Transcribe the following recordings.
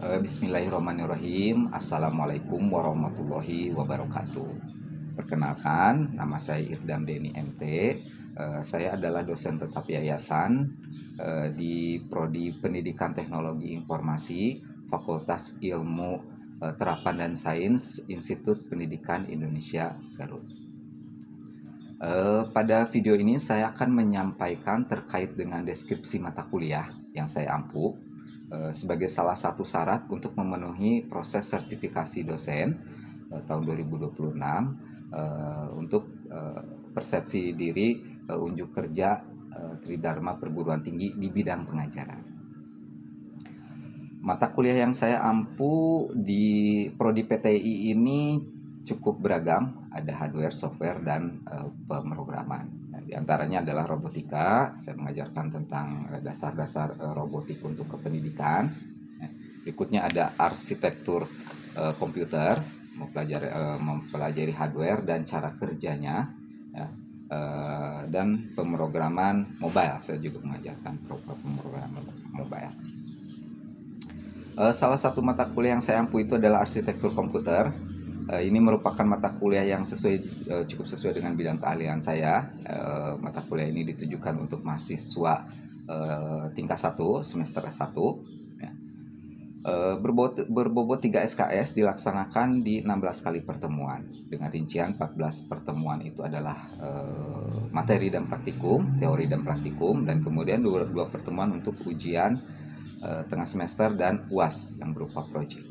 Bismillahirrahmanirrahim. Assalamualaikum warahmatullahi wabarakatuh. Perkenalkan, nama saya Irdam Deni MT. Saya adalah dosen tetap yayasan di Prodi Pendidikan Teknologi Informasi, Fakultas Ilmu Terapan dan Sains, Institut Pendidikan Indonesia Garut. Pada video ini saya akan menyampaikan terkait dengan deskripsi mata kuliah yang saya ampu sebagai salah satu syarat untuk memenuhi proses sertifikasi dosen tahun 2026 untuk persepsi diri unjuk kerja Tridharma Perguruan Tinggi di bidang pengajaran. Mata kuliah yang saya ampu di Prodi PTI ini cukup beragam, ada hardware, software, dan pemrograman. Nah, di antaranya adalah robotika. Saya mengajarkan tentang dasar-dasar robotik untuk kependidikan. Nah, berikutnya ada arsitektur komputer, mempelajari hardware dan cara kerjanya, ya. Dan pemrograman mobile. Saya juga mengajarkan pemrograman mobile. Salah satu mata kuliah yang saya ampu itu adalah arsitektur komputer. Ini merupakan mata kuliah yang cukup sesuai dengan bidang keahlian saya. Mata kuliah ini ditujukan untuk mahasiswa tingkat 1 semester S1. Ya. Berbobot 3 SKS dilaksanakan di 16 kali pertemuan. Dengan rincian 14 pertemuan itu adalah materi dan praktikum, teori dan praktikum, dan kemudian dua pertemuan untuk ujian tengah semester dan UAS yang berupa proyek.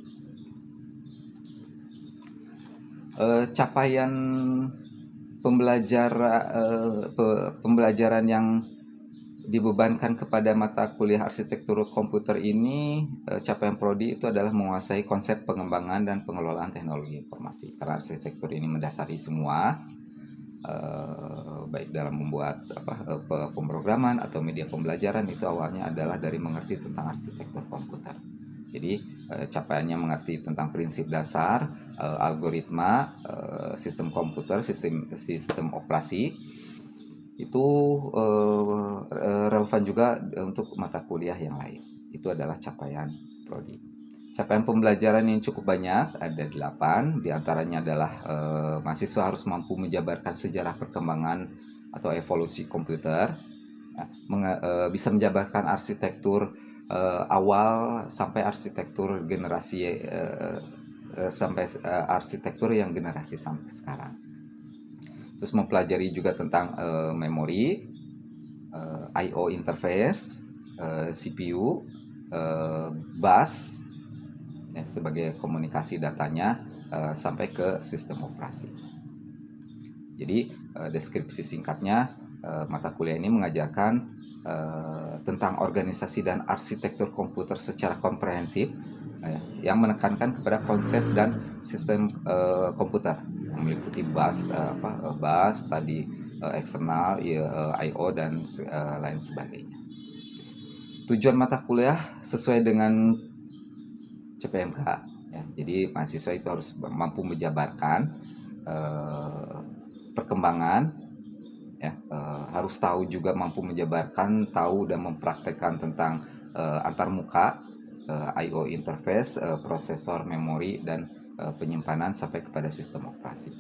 Capaian pembelajaran yang dibebankan kepada mata kuliah arsitektur komputer ini, capaian prodi itu adalah menguasai konsep pengembangan dan pengelolaan teknologi informasi. Karena arsitektur ini mendasari semua, baik dalam membuat pemrograman atau media pembelajaran, itu awalnya adalah dari mengerti tentang arsitektur komputer. Jadi capaiannya mengerti tentang prinsip dasar, algoritma, sistem komputer, sistem operasi. Itu relevan juga untuk mata kuliah yang lain. Itu adalah capaian prodi. Capaian pembelajaran yang cukup banyak, ada 8. Di antaranya adalah mahasiswa harus mampu menjabarkan sejarah perkembangan atau evolusi komputer, bisa menjabarkan arsitektur awal sampai arsitektur generasi sampai arsitektur yang generasi sampai sekarang. Terus mempelajari juga tentang memori, I/O interface, CPU, bus ya, sebagai komunikasi datanya sampai ke sistem operasi. Jadi deskripsi singkatnya, mata kuliah ini mengajarkan tentang organisasi dan arsitektur komputer secara komprehensif, yang menekankan kepada konsep dan sistem komputer yang meliputi bus tadi, eksternal, I/O, dan lain sebagainya. Tujuan mata kuliah sesuai dengan CPMK, ya. Jadi mahasiswa itu harus mampu menjabarkan perkembangan, ya, harus tahu juga mampu menjabarkan, tahu dan mempraktekkan tentang antarmuka, I/O interface, prosesor, memori, dan penyimpanan sampai kepada sistem operasi.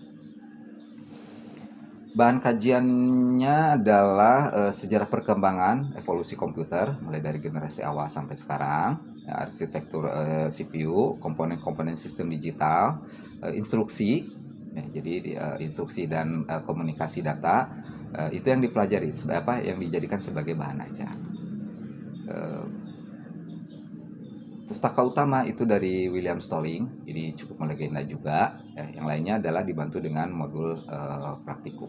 Bahan kajiannya adalah sejarah perkembangan evolusi komputer mulai dari generasi awal sampai sekarang, ya, arsitektur CPU, komponen-komponen sistem digital, instruksi, ya, jadi instruksi dan komunikasi data, itu yang dipelajari, yang dijadikan sebagai bahan ajar. Pustaka utama itu dari William Stalling, ini cukup melegenda juga, ya. Yang lainnya adalah dibantu dengan modul praktikum.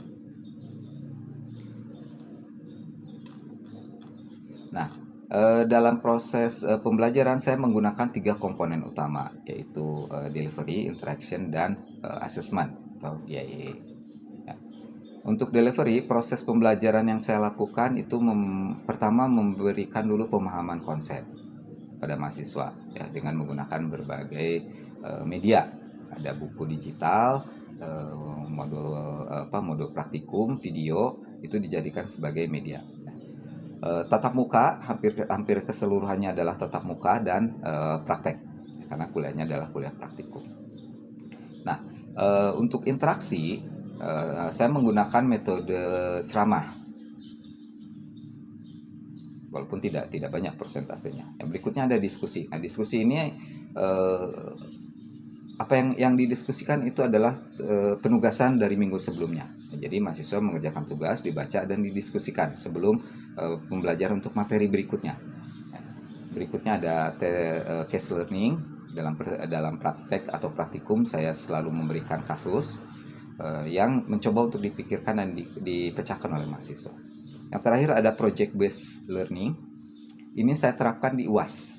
Nah, dalam proses pembelajaran saya menggunakan 3 komponen utama, yaitu delivery, interaction, dan assessment atau DIA. Ya. Untuk delivery, proses pembelajaran yang saya lakukan itu pertama memberikan dulu pemahaman konsep pada mahasiswa, ya, dengan menggunakan berbagai media. Ada buku digital, modul praktikum, video, itu dijadikan sebagai media. Tatap muka hampir keseluruhannya adalah tatap muka dan praktek. karena kuliahnya adalah kuliah praktikum. Nah, untuk interaksi saya menggunakan metode ceramah, walaupun tidak banyak persentasenya. Yang berikutnya ada diskusi. Nah, diskusi ini apa yang didiskusikan itu adalah penugasan dari minggu sebelumnya. Jadi mahasiswa mengerjakan tugas, dibaca dan didiskusikan sebelum pembelajaran untuk materi berikutnya. Berikutnya ada case learning. Dalam praktek atau praktikum saya selalu memberikan kasus yang mencoba untuk dipikirkan dan dipecahkan oleh mahasiswa. Yang terakhir ada project based learning. Ini saya terapkan di UAS.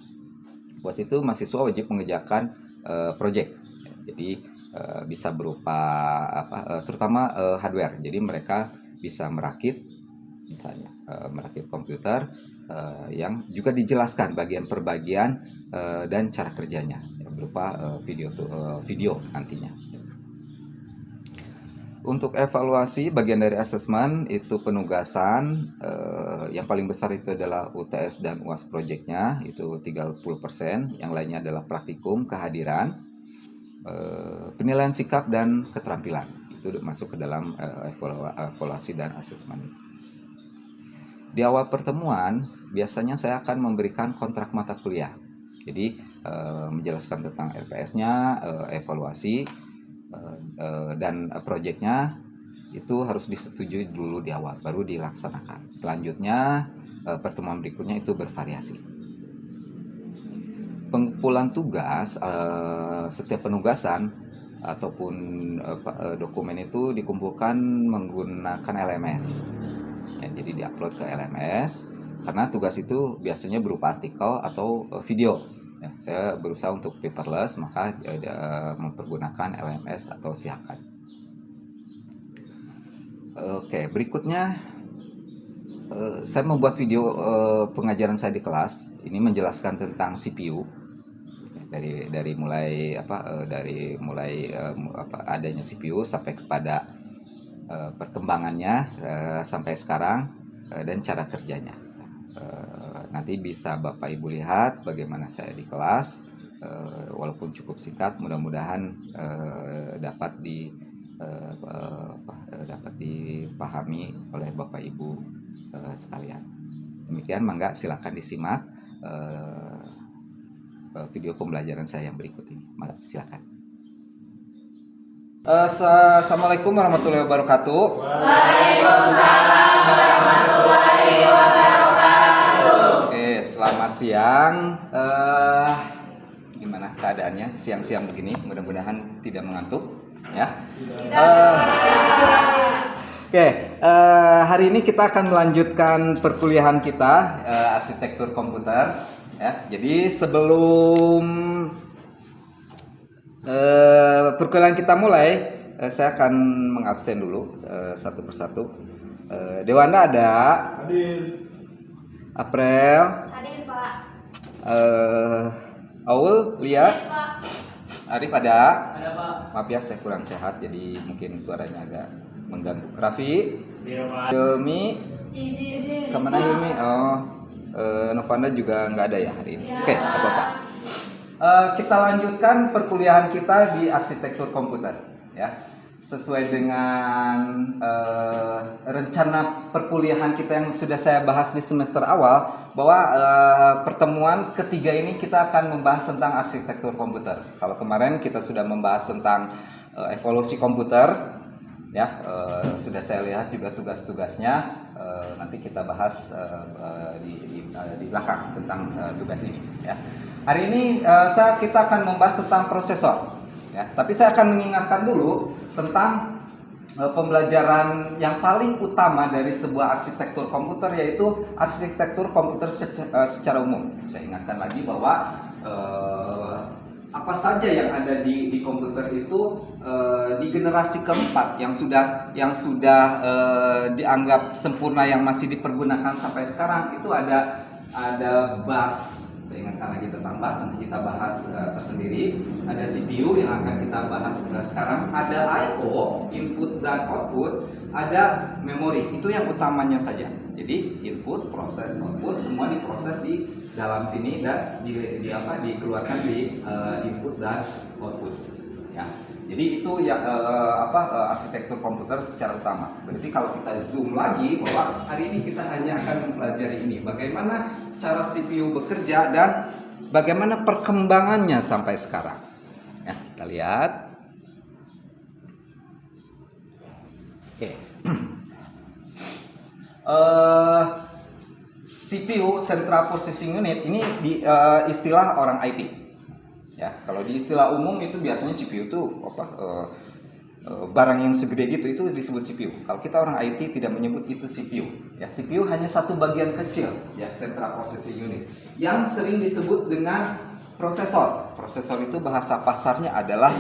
UAS itu mahasiswa wajib mengerjakan project. Jadi bisa berupa terutama hardware. Jadi mereka bisa merakit, misalnya merakit komputer yang juga dijelaskan bagian per bagian dan cara kerjanya berupa video nantinya. Untuk evaluasi, bagian dari asesmen itu penugasan, yang paling besar itu adalah UTS dan UAS projectnya, itu 30%, yang lainnya adalah praktikum, kehadiran, penilaian sikap dan keterampilan. Itu masuk ke dalam evaluasi dan asesmen. Di awal pertemuan, biasanya saya akan memberikan kontrak mata kuliah. Jadi, menjelaskan tentang RPS-nya, evaluasi, dan proyeknya itu harus disetujui dulu di awal, baru dilaksanakan. Selanjutnya, pertemuan berikutnya itu bervariasi. Pengumpulan tugas, setiap penugasan ataupun dokumen itu dikumpulkan menggunakan LMS. Ya, jadi diupload ke LMS karena tugas itu biasanya berupa artikel atau video. Ya, saya berusaha untuk paperless, maka mempergunakan LMS atau Siakan. Oke, berikutnya saya membuat video pengajaran saya di kelas. Ini menjelaskan tentang CPU. Dari mulai adanya CPU sampai kepada perkembangannya sampai sekarang dan cara kerjanya. Nanti bisa Bapak Ibu lihat bagaimana saya di kelas, walaupun cukup singkat, mudah-mudahan dapat dipahami oleh Bapak Ibu sekalian. Demikian, mangga silakan disimak video pembelajaran saya yang berikut ini. Mangga silakan. Assalamualaikum warahmatullahi wabarakatuh. Waalaikumsalam warahmatullahi wabarakatuh. Oke, selamat siang. Gimana keadaannya siang-siang begini? Mudah-mudahan tidak mengantuk, ya. Oke, hari ini kita akan melanjutkan perkuliahan kita arsitektur komputer. Ya, jadi sebelum perkuliahan kita mulai, saya akan mengabsen dulu satu persatu. Dewanda ada? Hadir. April? Hadir, Pak. Aul, Lia? Hadir, Pak. Arif ada? Ada, Pak. Maaf ya, saya kurang sehat, jadi mungkin suaranya agak mengganggu. Raffi? Hadir, Pak. Hilmi? Izin. Kemana Hilmi? Oh, Novanda juga nggak ada ya hari ini. Ya. Oke, apa-apa. Kita lanjutkan perkuliahan kita di arsitektur komputer, ya. Sesuai dengan rencana perkuliahan kita yang sudah saya bahas di semester awal, bahwa pertemuan ketiga ini kita akan membahas tentang arsitektur komputer. Kalau kemarin kita sudah membahas tentang evolusi komputer, ya, sudah saya lihat juga tugas-tugasnya. Nanti kita bahas di belakang tentang tugas ini, ya. Hari ini kita akan membahas tentang prosesor, ya. Tapi saya akan mengingatkan dulu tentang pembelajaran yang paling utama dari sebuah arsitektur komputer, yaitu arsitektur komputer secara umum. Saya ingatkan lagi bahwa apa saja yang ada di komputer itu di generasi keempat yang sudah dianggap sempurna, yang masih dipergunakan sampai sekarang, itu ada bus. Saya ingatkan lagi tentang bus, nanti kita bahas tersendiri. Ada CPU yang akan kita bahas sekarang. Ada I/O, input dan output. ada memori. Itu yang utamanya saja. Jadi input, proses, output semua diproses di dalam sini dan dikeluarkan di input dan output. Ya. Jadi itu ya arsitektur komputer secara utama. Berarti kalau kita zoom lagi bahwa hari ini kita hanya akan mempelajari ini, bagaimana cara CPU bekerja dan bagaimana perkembangannya sampai sekarang. Ya, kita lihat. Oke. CPU Central Processing Unit ini istilah orang IT. Ya, kalau di istilah umum itu biasanya CPU itu barang yang segede gitu itu disebut CPU. Kalau kita orang IT tidak menyebut itu CPU. Ya, CPU hanya satu bagian kecil ya Central Processing Unit yang sering disebut dengan prosesor. Prosesor itu bahasa pasarnya adalah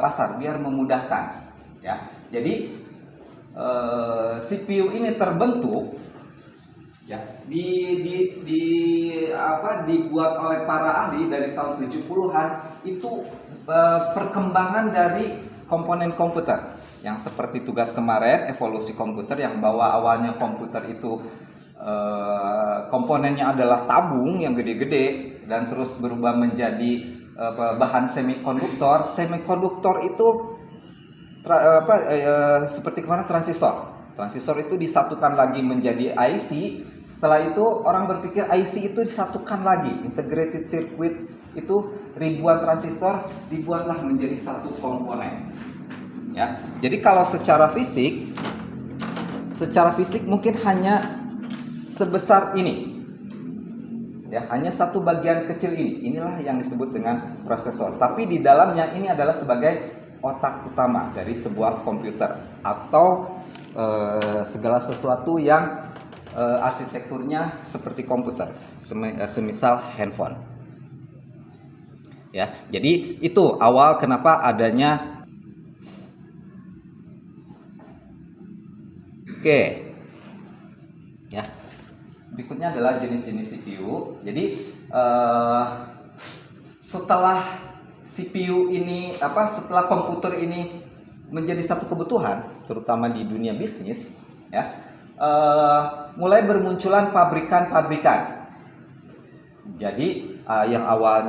pasar biar memudahkan. Ya, jadi CPU ini terbentuk ya dibuat oleh para ahli dari tahun 70-an itu perkembangan dari komponen komputer yang seperti tugas kemarin evolusi komputer yang bahwa awalnya komputer itu komponennya adalah tabung yang gede-gede dan terus berubah menjadi bahan semikonduktor. Semikonduktor itu seperti kemana transistor. Transistor itu disatukan lagi menjadi IC. Setelah itu orang berpikir IC itu disatukan lagi, integrated circuit itu ribuan transistor dibuatlah menjadi satu komponen. Ya. Jadi kalau secara fisik mungkin hanya sebesar ini. Ya, hanya satu bagian kecil ini. Inilah yang disebut dengan prosesor. Tapi di dalamnya ini adalah sebagai otak utama dari sebuah komputer atau segala sesuatu yang arsitekturnya seperti komputer, semisal handphone. Ya, jadi itu awal kenapa adanya. Oke. Ya. Berikutnya adalah jenis-jenis CPU. Jadi setelah CPU ini setelah komputer ini menjadi satu kebutuhan terutama di dunia bisnis ya mulai bermunculan pabrikan-pabrikan. Jadi yang awal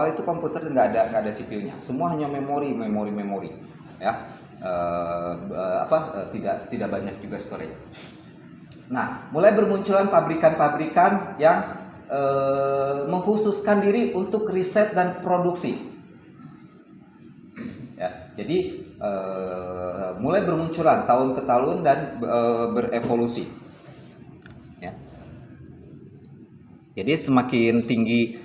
itu komputer nggak ada CPU-nya, semua hanya memori ya tidak banyak juga storage. Nah, mulai bermunculan pabrikan-pabrikan yang mengkhususkan diri untuk riset dan produksi. Ya, jadi mulai bermunculan tahun ke tahun dan berevolusi. Ya. Jadi semakin tinggi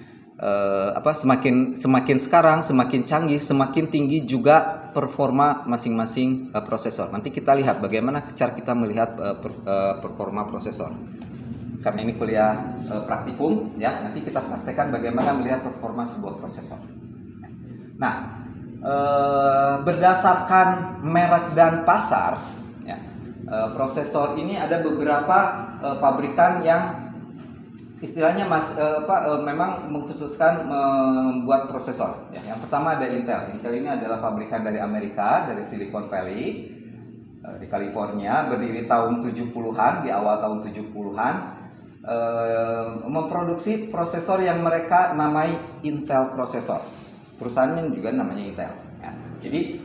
semakin sekarang semakin canggih, semakin tinggi juga performa masing-masing prosesor. Nanti kita lihat bagaimana cara kita melihat performa prosesor. Karena ini kuliah praktikum, ya nanti kita praktekkan bagaimana melihat performa sebuah prosesor. Nah, berdasarkan merek dan pasar, ya, prosesor ini ada beberapa pabrikan yang istilahnya memang mengkhususkan membuat prosesor. Ya, yang pertama ada Intel. Intel ini adalah pabrikan dari Amerika, dari Silicon Valley, di California, berdiri tahun 70-an, di awal tahun 70-an, memproduksi prosesor yang mereka namai Intel prosesor. Perusahaannya juga namanya Intel. Ya. Jadi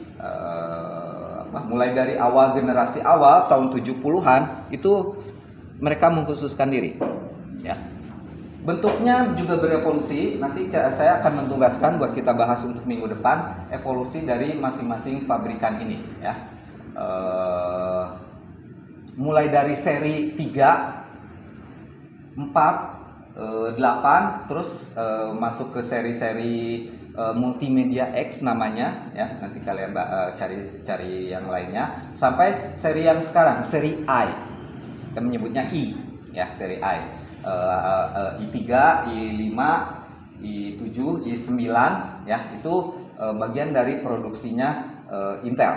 mulai dari awal generasi awal tahun 70-an itu mereka mengkhususkan diri. Ya. Bentuknya juga berevolusi. Nanti saya akan mentugaskan buat kita bahas untuk minggu depan evolusi dari masing-masing pabrikan ini. Ya. Mulai dari seri 3, 4, 8, terus masuk ke seri-seri multimedia X namanya, ya nanti kalian cari yang lainnya sampai seri yang sekarang seri I, kita menyebutnya I, ya seri I, I3, I5, I7, I9, ya itu bagian dari produksinya Intel,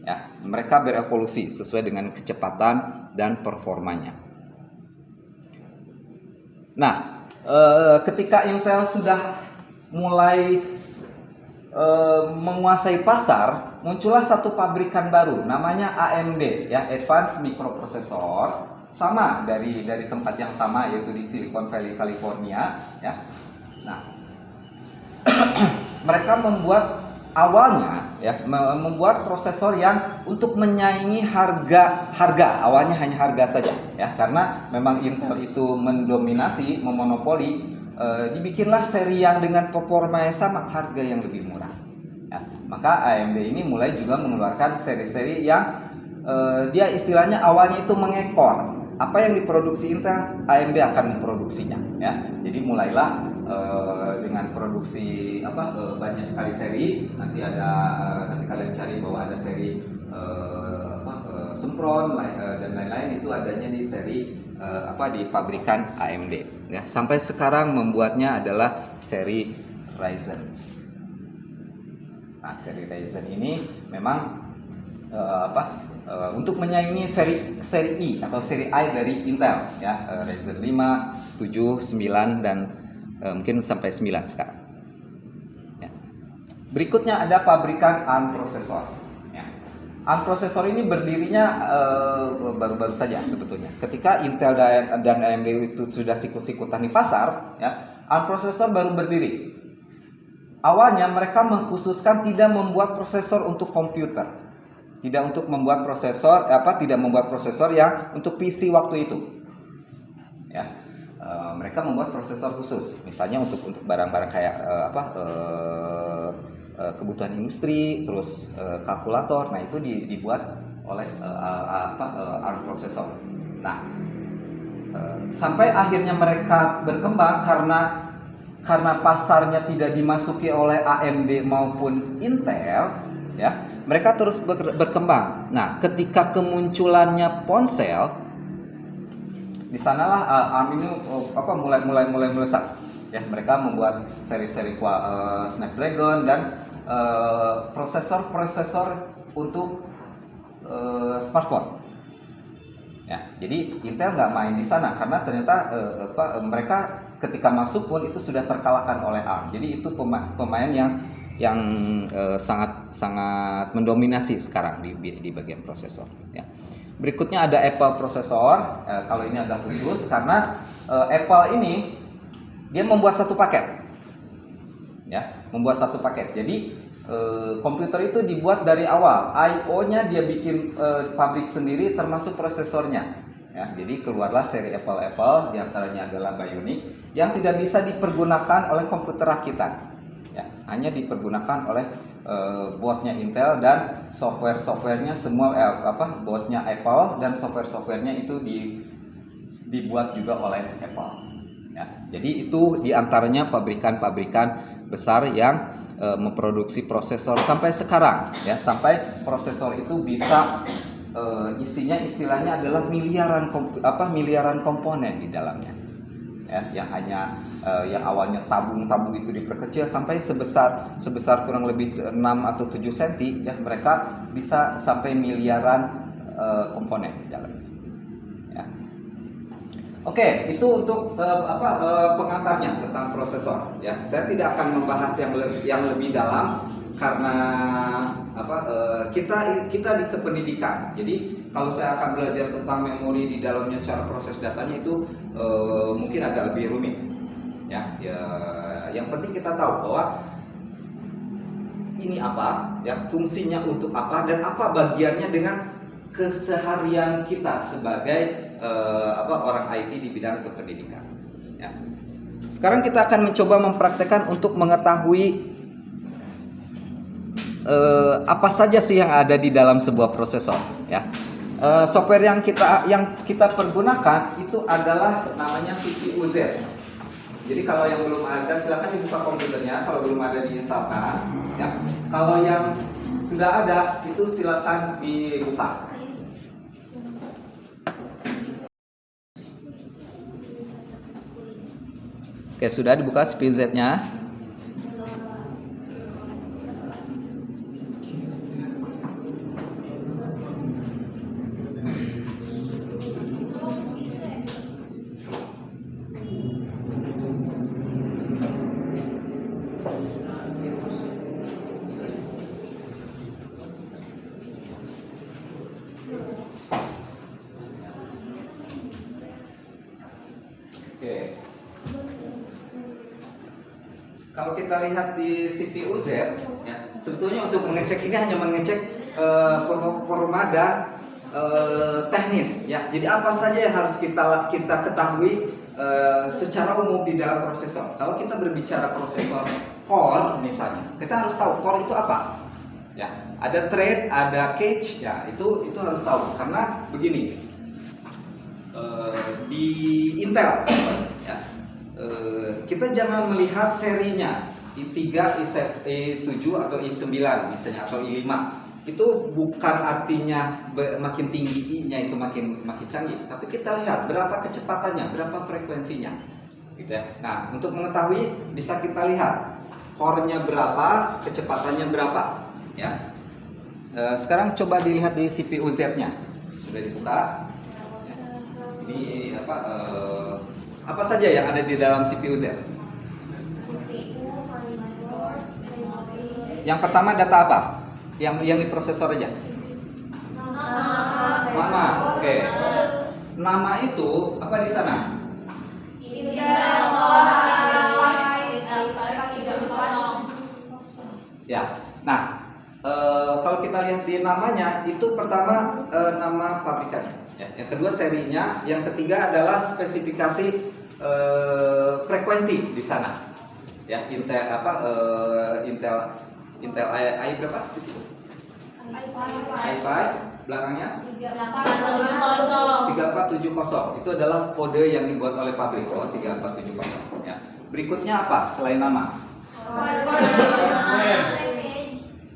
ya mereka berevolusi sesuai dengan kecepatan dan performanya. Nah, ketika Intel sudah mulai menguasai pasar, muncullah satu pabrikan baru namanya AMD ya, Advanced Microprocessor, sama dari tempat yang sama yaitu di Silicon Valley, California ya. Nah, mereka membuat awalnya ya, membuat prosesor yang untuk menyaingi harga awalnya hanya harga saja ya, karena memang Intel itu mendominasi, memonopoli, dibikinlah seri yang dengan performa yang sama, harga yang lebih murah ya. Maka AMD ini mulai juga mengeluarkan seri-seri yang dia istilahnya awalnya itu mengekor apa yang diproduksi Intel, AMD akan memproduksinya ya. Jadi mulailah dengan produksi banyak sekali seri. Nanti nanti kalian cari bahwa ada seri Sempron dan lain-lain, itu adanya di seri di pabrikan AMD ya. Sampai sekarang membuatnya adalah seri Ryzen. Nah, seri Ryzen ini memang untuk menyaingi seri I atau seri I dari Intel ya, Ryzen 5, 7, 9 dan mungkin sampai 9 sekarang. Ya. Berikutnya ada pabrikan ARM prosesor. Ya. ARM prosesor ini berdirinya baru-baru saja sebetulnya. Ketika Intel dan AMD itu sudah sikut-sikutan di pasar, ya, ARM prosesor baru berdiri. Awalnya mereka mengkhususkan tidak membuat prosesor untuk komputer, tidak membuat prosesor yang untuk PC waktu itu. Ya. Mereka membuat prosesor khusus, misalnya untuk barang-barang kayak kebutuhan industri, terus kalkulator. Nah, itu dibuat oleh ARM prosesor. Nah, sampai akhirnya mereka berkembang karena pasarnya tidak dimasuki oleh AMD maupun Intel, ya. Mereka terus berkembang. Nah, ketika kemunculannya ponsel, di sanalah ARM ini mulai melesat ya. Mereka membuat seri-seri Snapdragon dan prosesor untuk smartphone ya. Jadi Intel nggak main di sana karena ternyata mereka ketika masuk pun itu sudah terkalahkan oleh ARM. Jadi itu pemain yang sangat mendominasi sekarang di bagian prosesor ya. Berikutnya ada Apple prosesor. Kalau ini agak khusus karena Apple ini dia membuat satu paket, ya, membuat satu paket. Jadi komputer itu dibuat dari awal. I/O-nya dia bikin pabrik sendiri, termasuk prosesornya. Ya, jadi keluarlah seri Apple, diantaranya adalah Bionic yang tidak bisa dipergunakan oleh komputer rakitan. Ya, hanya dipergunakan oleh boardnya Intel dan software-softwarenya semua boardnya Apple dan software-softwarenya itu dibuat juga oleh Apple. Ya, jadi itu diantaranya pabrikan-pabrikan besar yang memproduksi prosesor sampai sekarang ya, sampai prosesor itu bisa isinya istilahnya adalah miliaran komponen di dalamnya. Ya, yang awalnya tabung itu diperkecil sampai sebesar kurang lebih 6 atau 7 cm ya, mereka bisa sampai miliaran komponen di dalamnya ya. Oke, itu untuk pengantarnya tentang prosesor ya. Saya tidak akan membahas yang lebih dalam karena kita di kependidikan. Jadi kalau saya akan belajar tentang memori di dalamnya, cara proses datanya itu mungkin agak lebih rumit ya. Yang penting kita tahu bahwa ini apa ya, fungsinya untuk apa, dan apa bagiannya dengan keseharian kita sebagai orang IT di bidang kependidikan ya. Sekarang kita akan mencoba mempraktekkan untuk mengetahui apa saja sih yang ada di dalam sebuah prosesor ya. Software yang kita pergunakan itu adalah namanya CPU-Z. Jadi kalau yang belum ada silakan dibuka komputernya, kalau belum ada diinstalkan ya. Kalau yang sudah ada itu silakan dibuka. Oke, sudah dibuka CPU-Z-nya. Oke. Kalau kita lihat di CPU Z, ya, sebetulnya untuk mengecek ini hanya mengecek performa dan teknis, ya. Jadi apa saja yang harus kita ketahui secara umum di dalam prosesor. Kalau kita berbicara prosesor core misalnya, kita harus tahu core itu apa. Ya, ada thread, ada cache, ya itu harus tahu. Karena begini, di Intel, ya, kita jangan melihat serinya i3, i7 atau i9 misalnya atau i5. Itu bukan artinya makin tinggi i-nya itu makin canggih, tapi kita lihat berapa kecepatannya, berapa frekuensinya, gitu ya. Nah, untuk mengetahui bisa kita lihat core-nya berapa, kecepatannya berapa, ya. Sekarang coba dilihat di CPU Z-nya, sudah dibuka. Ya. Ini apa saja yang ada di dalam CPU Z? Yang pertama data apa? Yang di prosesor aja. Nama, oke. Nama itu apa di sana? Ya. Nah, kalau kita lihat di namanya itu pertama nama pabrikannya. Ya. Yang kedua serinya, yang ketiga adalah spesifikasi frekuensi di sana. Ya, Intel i berapa di situ? i5 belakangnya 3470. Itu adalah kode yang dibuat oleh pabrik. Oh, 3470 ya. Berikutnya apa selain nama?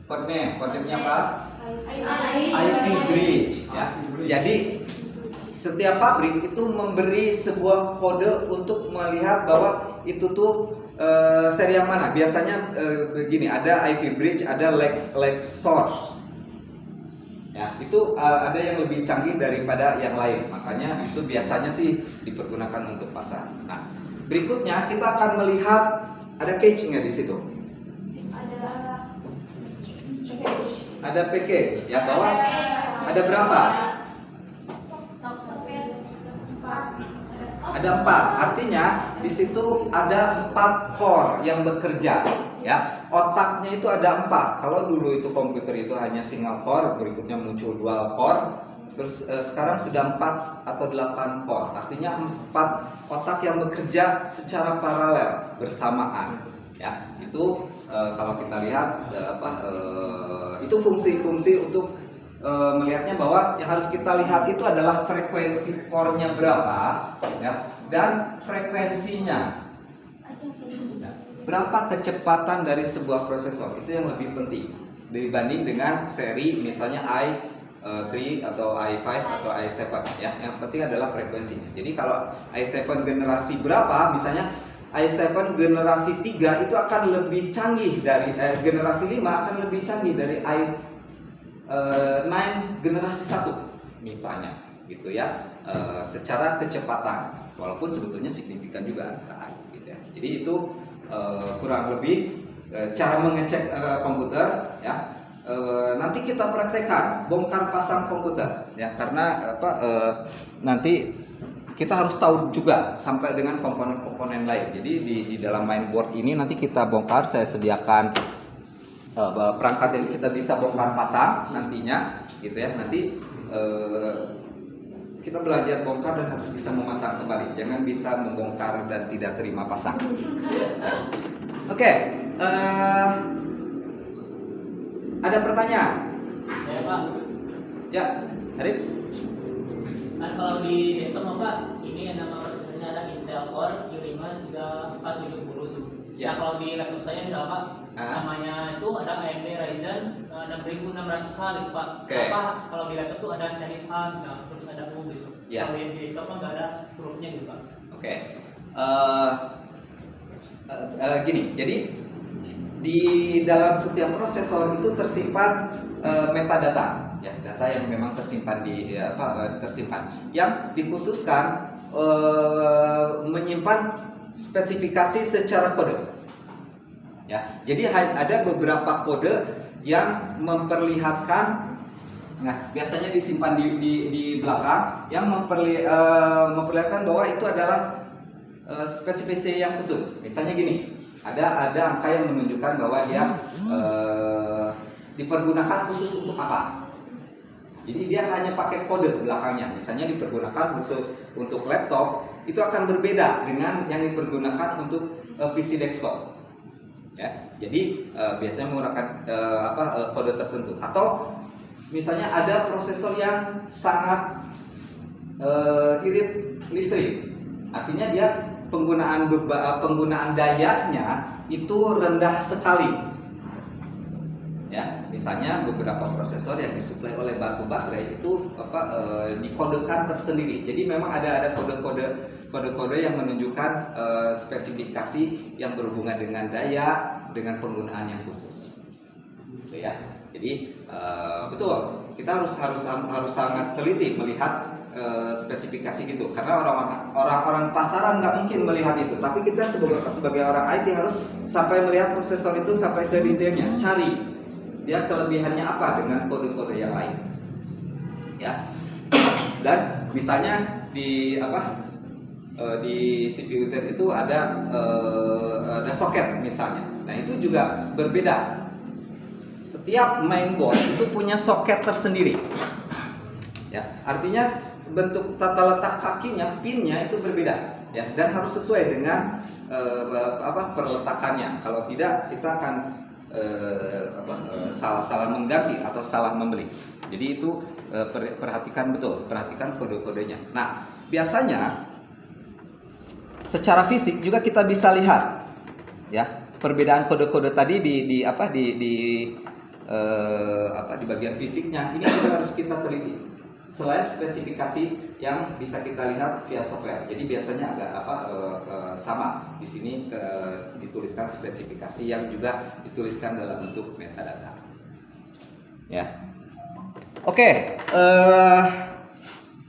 Codename-nya apa? IP bridge ya. Jadi setiap pabrik itu memberi sebuah kode untuk melihat bahwa itu tuh seri yang mana. Biasanya begini, ada IP bridge, ada lag source. Ya, itu ada yang lebih canggih daripada yang lain. Makanya itu biasanya sih dipergunakan untuk pasar. Nah, berikutnya kita akan melihat ada cache nggak di situ? Ada package ya, bahwa ada berapa? Ada 4, artinya di situ ada 4 core yang bekerja, ya. Otaknya itu ada 4. Kalau dulu itu komputer itu hanya single core, berikutnya muncul dual core, terus sekarang sudah 4 atau 8 core. Artinya 4 otak yang bekerja secara paralel bersamaan, ya. Itu kalau kita lihat itu fungsi-fungsi untuk melihatnya bahwa yang harus kita lihat itu adalah frekuensi core-nya berapa, ya, dan frekuensinya berapa kecepatan dari sebuah prosesor. Itu yang lebih penting dibanding dengan seri misalnya i3 atau i5 atau i7 ya. Yang penting adalah frekuensinya. Jadi kalau i7 generasi berapa misalnya, i7 generasi 3 itu akan lebih canggih dari generasi 5 akan lebih canggih dari i9 generasi 1 misalnya, gitu ya, secara kecepatan, walaupun sebetulnya signifikan juga gitu ya. Jadi itu kurang lebih cara mengecek komputer ya. Nanti kita praktekkan bongkar pasang komputer ya, karena nanti kita harus tahu juga sampai dengan komponen-komponen lain. Jadi di dalam mainboard ini nanti kita bongkar, saya sediakan perangkat yang kita bisa bongkar pasang nantinya, gitu ya. Nanti kita belajar bongkar dan harus bisa memasang kembali. Jangan bisa membongkar dan tidak terima pasang. Oke, ada pertanyaan? Saya Pak. Ya, Arif. Kan kalau di desktop Pak, ini nama prosesornya ada Intel Core i5 3470 tuh. Ya. Nah, kalau di laptop saya misal Pak, namanya itu ada AMD Ryzen 6600H gitu Pak. Okay. Apa kalau di laptop tuh ada series A misal, terus ada U gitu. Ya. Kalau yang di desktop mah nggak ada hurufnya gitu Pak. Oke. Gini, jadi di dalam setiap prosesor itu tersimpan metadata, ya, data yang memang tersimpan tersimpan, yang dikhususkan menyimpan spesifikasi secara kode, ya. Jadi ada beberapa kode yang memperlihatkan, nah biasanya disimpan di belakang, yang memperlihatkan bahwa itu adalah spesifikasi yang khusus. Misalnya gini, ada angka yang menunjukkan bahwa dia dipergunakan khusus untuk apa. Jadi dia hanya pakai kode belakangnya. Misalnya dipergunakan khusus untuk laptop, itu akan berbeda dengan yang dipergunakan untuk PC desktop. Ya, jadi biasanya menggunakan kode tertentu. Atau misalnya ada prosesor yang sangat irit listrik, artinya dia penggunaan dayanya itu rendah sekali. Ya, misalnya beberapa prosesor yang disuplai oleh batu baterai itu dikodekan tersendiri. Jadi memang ada kode-kode yang menunjukkan spesifikasi yang berhubungan dengan daya, dengan penggunaan yang khusus. Gitu ya. Jadi betul, kita harus sangat teliti melihat spesifikasi gitu, karena orang pasaran nggak mungkin melihat itu, tapi kita sebagai orang IT harus sampai melihat prosesor itu sampai ke detailnya, cari dia kelebihannya apa dengan kode-kode yang lain, ya. Dan misalnya di CPU Z itu ada soket misalnya, nah itu juga berbeda. Setiap mainboard itu punya soket tersendiri, ya. Artinya bentuk tata letak kakinya, pinnya itu berbeda, ya, dan harus sesuai dengan perletakannya. Kalau tidak, kita akan salah mengganti atau salah membeli. Jadi itu perhatikan kode-kodenya. Nah, biasanya secara fisik juga kita bisa lihat, ya, perbedaan kode-kode tadi di bagian fisiknya. Ini juga harus kita teliti. Selain spesifikasi yang bisa kita lihat via software, jadi biasanya agak sama. Di sini dituliskan spesifikasi yang juga dituliskan dalam bentuk metadata. Ya, oke.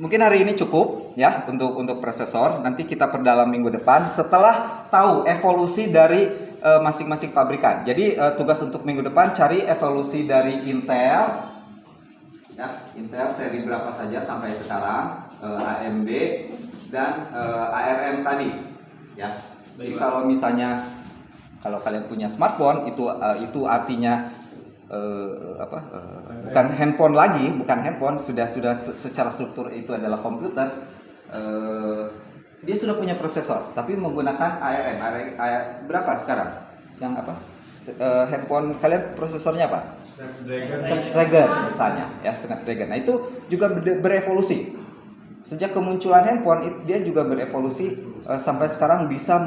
Mungkin hari ini cukup ya untuk prosesor. Nanti kita perdalam minggu depan setelah tahu evolusi dari masing-masing pabrikan. Jadi tugas untuk minggu depan cari evolusi dari Intel. Ya, Intel seri berapa saja sampai sekarang, AMD dan ARM tadi, ya. Jadi kalau misalnya kalian punya smartphone itu artinya bukan handphone lagi, sudah secara struktur itu adalah komputer. Dia sudah punya prosesor, tapi menggunakan ARM berapa sekarang? Yang handphone kalian prosesornya apa? Snapdragon misalnya, ya, Snapdragon. Nah, itu juga berevolusi. Sejak kemunculan handphone, dia juga berevolusi sampai sekarang bisa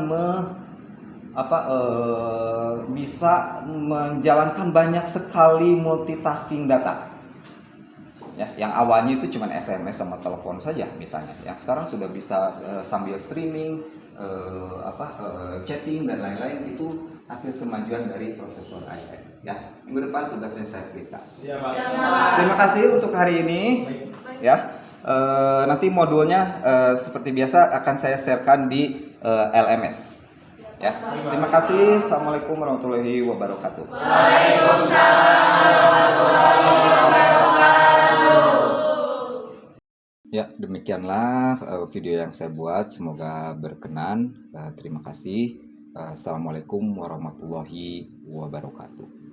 bisa menjalankan banyak sekali multitasking data. Ya, yang awalnya itu cuma SMS sama telepon saja misalnya. Yang sekarang sudah bisa sambil streaming, chatting dan lain-lain. Itu hasil kemajuan dari prosesor ARM, ya. Minggu depan tugasnya saya periksa. Terima kasih untuk hari ini, ya. Nanti modulnya seperti biasa akan saya sharekan di LMS, ya. Terima kasih. Assalamualaikum warahmatullahi wabarakatuh. Waalaikumsalam warahmatullahi wabarakatuh. Ya, demikianlah video yang saya buat. Semoga berkenan. Terima kasih. Assalamualaikum warahmatullahi wabarakatuh.